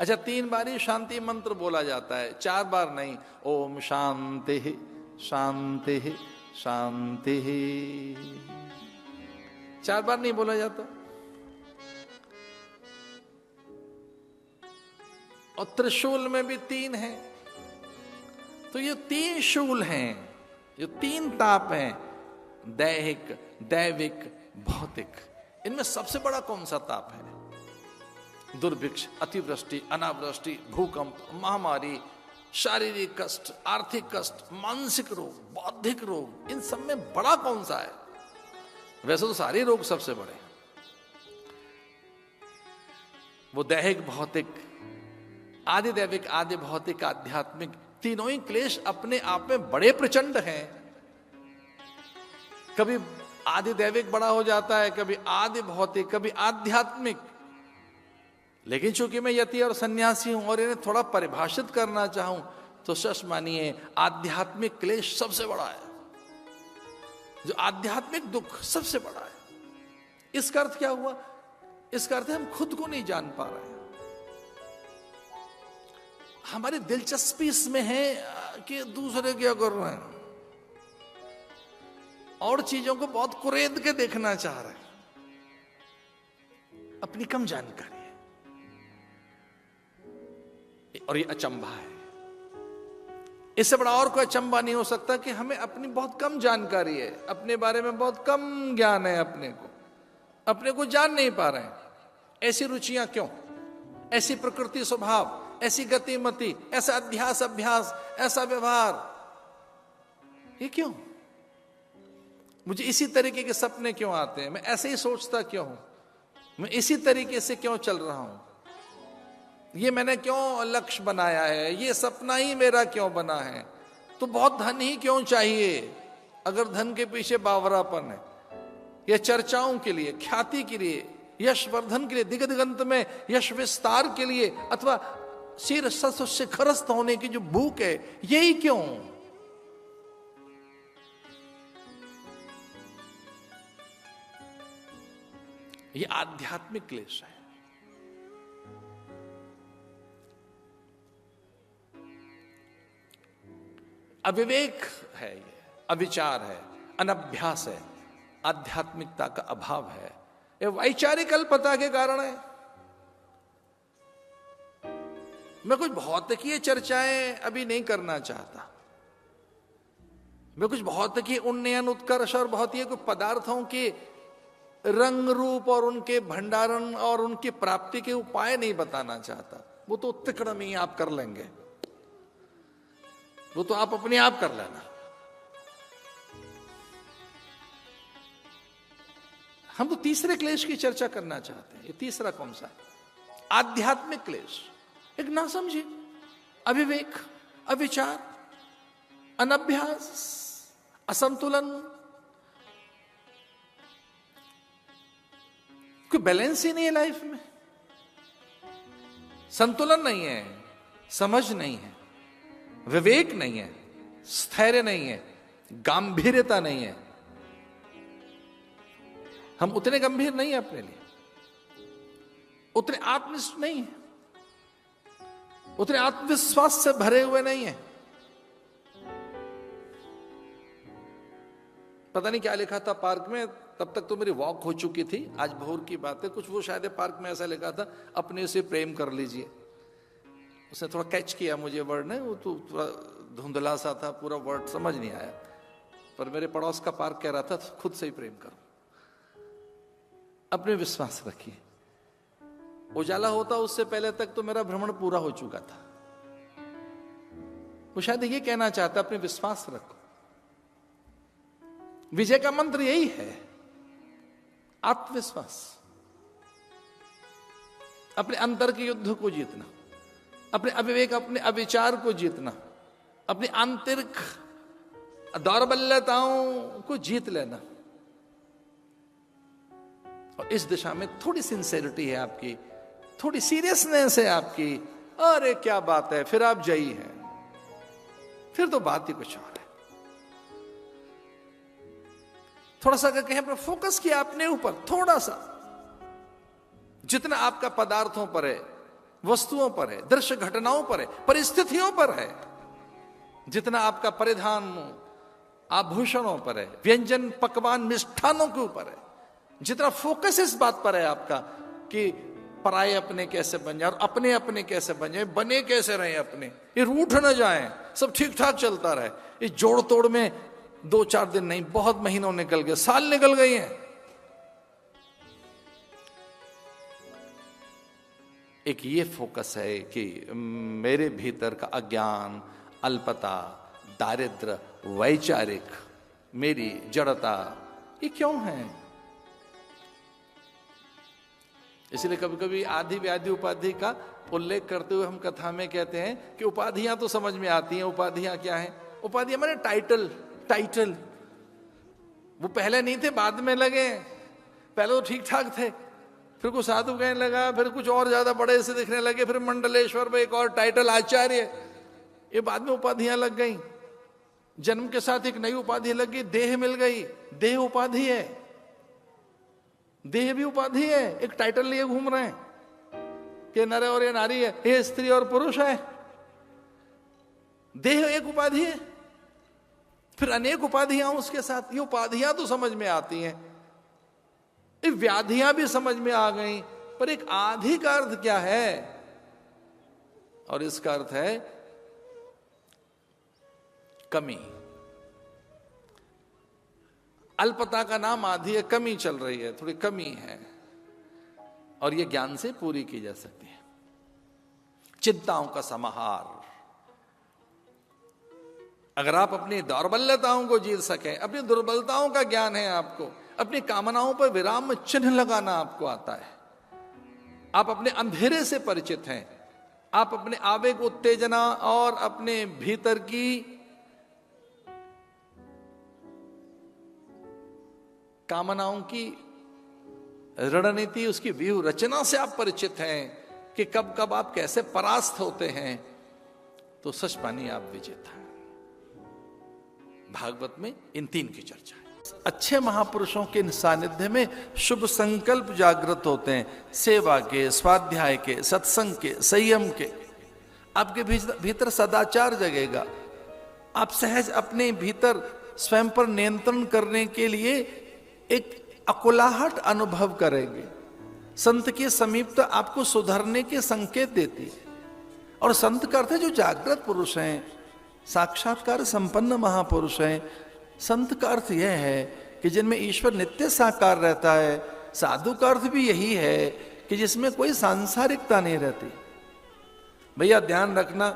अच्छा, 3 बार ही शांति मंत्र बोला जाता है, 4 बार नहीं। ओम शांति शांति शांति, 4 बार नहीं बोला जाता। और त्रिशूल में भी 3 हैं, तो ये 3 शूल हैं, ये 3 ताप हैं, दैहिक, दैविक, भौतिक। इनमें सबसे बड़ा कौन सा ताप है? दुर्भिक्ष, अतिवृष्टि, अनावृष्टि, भूकंप, महामारी, शारीरिक कष्ट, आर्थिक कष्ट, मानसिक रोग, बौद्धिक रोग, इन सब में बड़ा कौन सा है? वैसे तो सारे रोग सबसे बड़े हैं। वो दैहिक, भौतिक, आदि दैविक, आदि भौतिक, आध्यात्मिक, तीनों ही क्लेश अपने आप में बड़े प्रचंड हैं। कभी आदि दैविक बड़ा हो जाता है, कभी आदि भौतिक, कभी आध्यात्मिक। लेकिन चूंकि मैं यति और सन्यासी हूं और इन्हें थोड़ा परिभाषित करना चाहूं, तो सच मानिए आध्यात्मिक क्लेश सबसे बड़ा है, जो आध्यात्मिक दुख सबसे बड़ा है। इसका अर्थ क्या हुआ? इसका अर्थ है हम खुद को नहीं जान पा रहे हैं। हमारी दिलचस्पी इसमें है कि दूसरे क्या कर रहे हैं, और चीजों को बहुत कुरेद के देखना चाह रहे हैं। अपनी कम जानकारी है, और ये अचंभा है। इससे बड़ा और कोई अचंभा नहीं हो सकता कि हमें अपनी बहुत कम जानकारी है, अपने बारे में बहुत कम ज्ञान है, अपने को जान नहीं पा रहे हैं। ऐसी रुचियां क्यों? ऐसी प्रकृति स्वभाव, ऐसी गतिमति, ऐसा अध्यास अभ्यास, ऐसा व्यवहार, ये क्यों? मुझे इसी तरीके के सपने क्यों आते हैं? मैं ऐसे ही सोचता क्यों हूं? मैं इसी तरीके से क्यों चल रहा हूं? ये मैंने क्यों लक्ष्य बनाया है? ये सपना ही मेरा क्यों बना है? तो बहुत धन ही क्यों चाहिए? अगर धन के पीछे बावरापन है, या चर्चाओं के लिए, ख्याति के लिए, यशवर्धन के लिए, दिगंत में यश विस्तार के लिए, अथवा शीर्षस्थ शिखरस्थ होने की जो भूख है, यही क्यों? ये आध्यात्मिक क्लेश है। अविवेक है, ये अविचार है, अनभ्यास है, आध्यात्मिकता का अभाव है, ये वैचारिक अल्पता के कारण है। मैं कुछ भौतिकीय चर्चाएं अभी नहीं करना चाहता। मैं कुछ भौतिकीय उन्नयन, उत्कर्ष और भौतिक पदार्थों के रंग रूप और उनके भंडारण और उनकी प्राप्ति के उपाय नहीं बताना चाहता। वो तो तिकड़ में ही आप कर लेंगे, वो तो आप अपने आप कर लेना। हम तो तीसरे क्लेश की चर्चा करना चाहते हैं। ये तीसरा कौन सा है? आध्यात्मिक क्लेश। एक ना समझे, अविवेक, अविचार, अनभ्यास, असंतुलन, कोई बैलेंस ही नहीं है लाइफ में, संतुलन नहीं है, समझ नहीं है, विवेक नहीं है, स्थैर्य नहीं है, गांभीर्यता नहीं है। हम उतने गंभीर नहीं है अपने लिए, उतने आत्मनिष्ठ नहीं है, उतने आत्मविश्वास से भरे हुए नहीं है। पता नहीं क्या लिखा था पार्क में, तब तक तो मेरी वॉक हो चुकी थी, आज भोर की बात है। कुछ वो शायद पार्क में ऐसा लिखा था, अपने से प्रेम कर लीजिए। उसने थोड़ा कैच किया मुझे वर्ड ने, वो तो थोड़ा धुंधला सा था, पूरा वर्ड समझ नहीं आया। पर मेरे पड़ोस का पार्क कह रहा था खुद से ही प्रेम करो, अपने विश्वास रखिए। उजाला होता उससे पहले तक तो मेरा भ्रमण पूरा हो चुका था। वो शायद ये कहना चाहता, अपने विश्वास रखो। विजय का मंत्र यही है, आत्मविश्वास, अपने अंतर के युद्ध को जीतना, अपने अविवेक, अपने अविचार को जीतना, अपनी आंतरिक दौर्बल्यताओं को जीत लेना। और इस दिशा में थोड़ी सिंसेरिटी है आपकी, थोड़ी सीरियसनेस है आपकी। अरे क्या बात है, फिर आप जयी हैं, फिर तो बात ही कुछ और है। थोड़ा सा अगर कहीं पर फोकस किया अपने ऊपर, थोड़ा सा, जितना आपका पदार्थों पर है, वस्तुओं पर है, दृश्य घटनाओं पर है, परिस्थितियों पर है, जितना आपका परिधान आभूषणों पर है, व्यंजन पकवान मिष्ठानों के ऊपर है, जितना फोकस इस बात पर है आपका कि पराये अपने कैसे बन जाए और अपने अपने कैसे बन जाए, बने कैसे रहे अपने, ये रूठ न जाए, सब ठीक ठाक चलता रहे। इस जोड़ तोड़ में 2-4 दिन नहीं, बहुत महीनों निकल गए, साल निकल गई हैं। एक ये फोकस है कि मेरे भीतर का अज्ञान, अल्पता, दारिद्र, वैचारिक, मेरी जड़ता, ये क्यों है? इसलिए कभी कभी आदि व्याधि उपाधि का उल्लेख करते हुए हम कथा में कहते हैं कि उपाधियां तो समझ में आती हैं। उपाधियां क्या हैं? उपाधियां माने टाइटल। वो पहले नहीं थे, बाद में लगे। पहले तो ठीक ठाक थे, फिर कुछ साधु कहने लगा, फिर कुछ और ज्यादा बड़े से दिखने लगे, फिर मंडलेश्वर में एक और टाइटल आचार्य, ये बाद में उपाधियां लग गई। जन्म के साथ एक नई उपाधि लग गई, देह मिल गई, देह उपाधि है, देह भी उपाधि है। एक टाइटल लिए घूम रहे हैं कि नर और ये नारी है, ये स्त्री और पुरुष है। देह एक उपाधि है, फिर अनेक उपाधियां उसके साथ। ये उपाधियां तो समझ में आती हैं, ये व्याधियां भी समझ में आ गई, पर एक आधि का अर्थ क्या है? और इसका अर्थ है कमी। अल्पता का नाम आधी है, कमी चल रही है, थोड़ी कमी है, और यह ज्ञान से पूरी की जा सकती है। चिंताओं का समाहार। अगर आप अपनी दौर्बल्यताओं को जीत सकें, अपनी दुर्बलताओं का ज्ञान है आपको, अपनी कामनाओं पर विराम चिन्ह लगाना आपको आता है, आप अपने अंधेरे से परिचित हैं, आप अपने आवेग उत्तेजना और अपने भीतर की कामनाओं की रणनीति, उसकी व्यूह रचना से आप परिचित हैं कि कब कब आप कैसे परास्त होते हैं, तो सच मानिए आप विजेता हैं। भागवत में इन 3 की चर्चा है। अच्छे महापुरुषों के सानिध्य में शुभ संकल्प जागृत होते हैं, सेवा के, स्वाध्याय के, सत्संग के, संयम के। आपके भीतर सदाचार जगेगा। आप सहज अपने भीतर स्वयं पर नियंत्रण करने के लिए एक अकुलाहट अनुभव करेंगे। संत की समीपता आपको सुधरने के संकेत देती है। और संत का अर्थ है जो जागृत पुरुष हैं, साक्षात्कार संपन्न महापुरुष हैं। संत का अर्थ यह है कि जिनमें ईश्वर नित्य साकार रहता है। साधु का अर्थ भी यही है कि जिसमें कोई सांसारिकता नहीं रहती। भैया ध्यान रखना,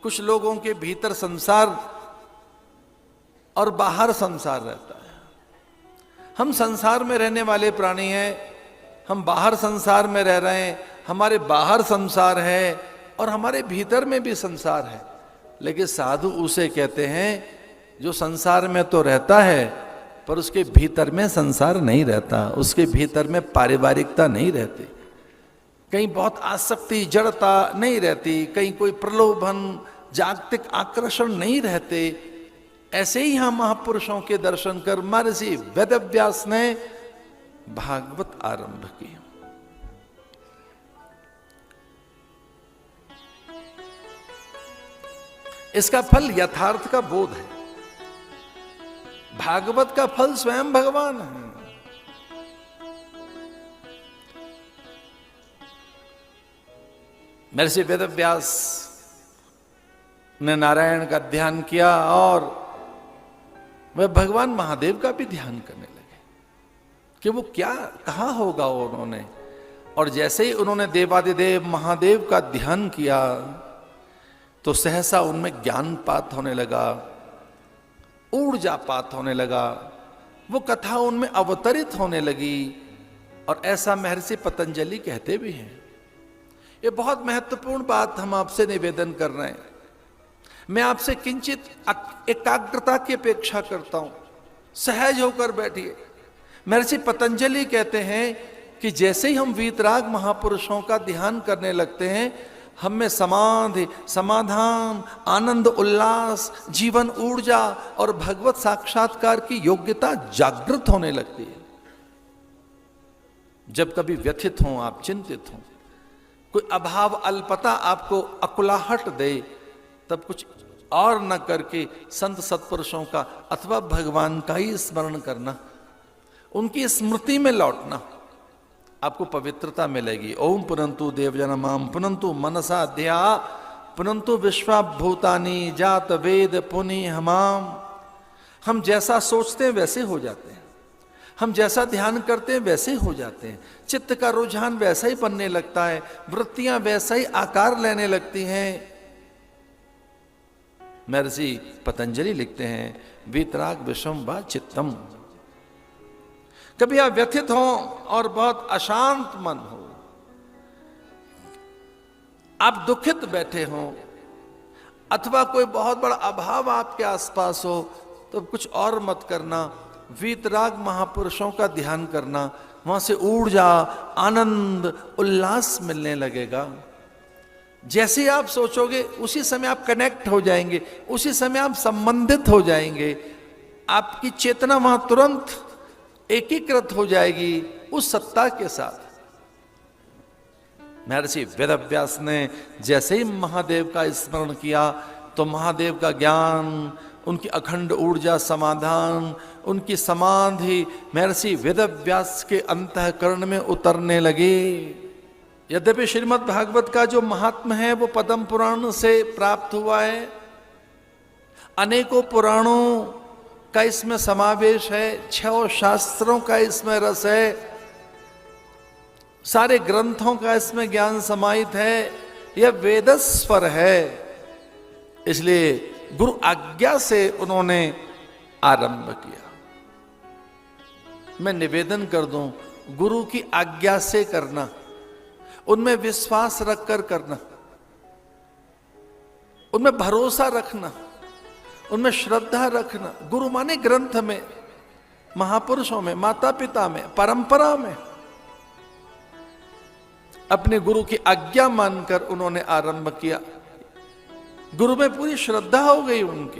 कुछ लोगों के भीतर संसार और बाहर संसार रहता है। हम संसार में रहने वाले प्राणी हैं, हम बाहर संसार में रह रहे हैं, हमारे बाहर संसार है और हमारे भीतर में भी संसार है। लेकिन साधु उसे कहते हैं जो संसार में तो रहता है पर उसके भीतर में संसार नहीं रहता, उसके भीतर में पारिवारिकता नहीं रहती, कहीं बहुत आसक्ति जड़ता नहीं रहती, कहीं कोई प्रलोभन जागतिक आकर्षण नहीं रहते। ऐसे ही हम महापुरुषों के दर्शन कर महर्षि वेदव्यास ने भागवत आरंभ की। इसका फल यथार्थ का बोध है। भागवत का फल स्वयं भगवान है। महर्षि वेदव्यास ने नारायण का ध्यान किया और वह भगवान महादेव का भी ध्यान करने लगे कि वो क्या कहा होगा उन्होंने। और जैसे ही उन्होंने देवादिदेव महादेव का ध्यान किया तो सहसा उनमें ज्ञानपात होने लगा, ऊर्जापात होने लगा, वो कथा उनमें अवतरित होने लगी। और ऐसा महर्षि पतंजलि कहते भी हैं। ये बहुत महत्वपूर्ण बात हम आपसे निवेदन कर रहे हैं। मैं आपसे किंचित एकाग्रता की अपेक्षा करता हूं, सहज होकर बैठिए। महर्षि पतंजलि कहते हैं कि जैसे ही हम वीतराग महापुरुषों का ध्यान करने लगते हैं, हम में समाधि, समाधान, आनंद, उल्लास, जीवन ऊर्जा और भगवत साक्षात्कार की योग्यता जागृत होने लगती है। जब कभी व्यथित हों आप, चिंतित हों, कोई अभाव अल्पता आपको अकुलाहट दे, तब कुछ और न करके संत सत्पुरुषों का अथवा भगवान का ही स्मरण करना, उनकी स्मृति में लौटना, आपको पवित्रता मिलेगी। ओम पुनंतु देवजनमाम पुनंतु मनसा ध्या पुनंतु विश्वाभूतानि जात वेद पुनि हमाम। हम जैसा सोचते हैं वैसे हो जाते हैं, हम जैसा ध्यान करते हैं वैसे हो जाते हैं, चित्त का रुझान वैसा ही बनने लगता है, वृत्तियां वैसा ही आकार लेने लगती हैं। महर्षि पतंजलि लिखते हैं वीतराग विषम व चित्तम। कभी आप व्यथित हो और बहुत अशांत मन हो, आप दुखित बैठे हो, अथवा कोई बहुत बड़ा अभाव आपके आसपास हो, तो कुछ और मत करना, वीतराग महापुरुषों का ध्यान करना, वहां से ऊर्जा, आनंद, उल्लास मिलने लगेगा। जैसे ही आप सोचोगे उसी समय आप कनेक्ट हो जाएंगे, उसी समय आप संबंधित हो जाएंगे, आपकी चेतना वहां तुरंत एकीकृत हो जाएगी उस सत्ता के साथ। महर्षि वेदव्यास ने जैसे ही महादेव का स्मरण किया तो महादेव का ज्ञान, उनकी अखंड ऊर्जा, समाधान, उनकी समाधि महर्षि वेदव्यास के अंतःकरण में उतरने लगी। यद्यपि श्रीमद् भागवत का जो महात्म्य है वो पद्म पुराण से प्राप्त हुआ है, अनेकों पुराणों का इसमें समावेश है, 6 शास्त्रों का इसमें रस है, सारे ग्रंथों का इसमें ज्ञान समाहित है, यह वेदस्वर है। इसलिए गुरु आज्ञा से उन्होंने आरंभ किया। मैं निवेदन कर दूं, गुरु की आज्ञा से करना, उनमें विश्वास रखकर करना, उनमें भरोसा रखना, उनमें श्रद्धा रखना। गुरु माने ग्रंथ में, महापुरुषों में, माता पिता में, परंपरा में। अपने गुरु की आज्ञा मानकर उन्होंने आरंभ किया। गुरु में पूरी श्रद्धा हो गई उनकी।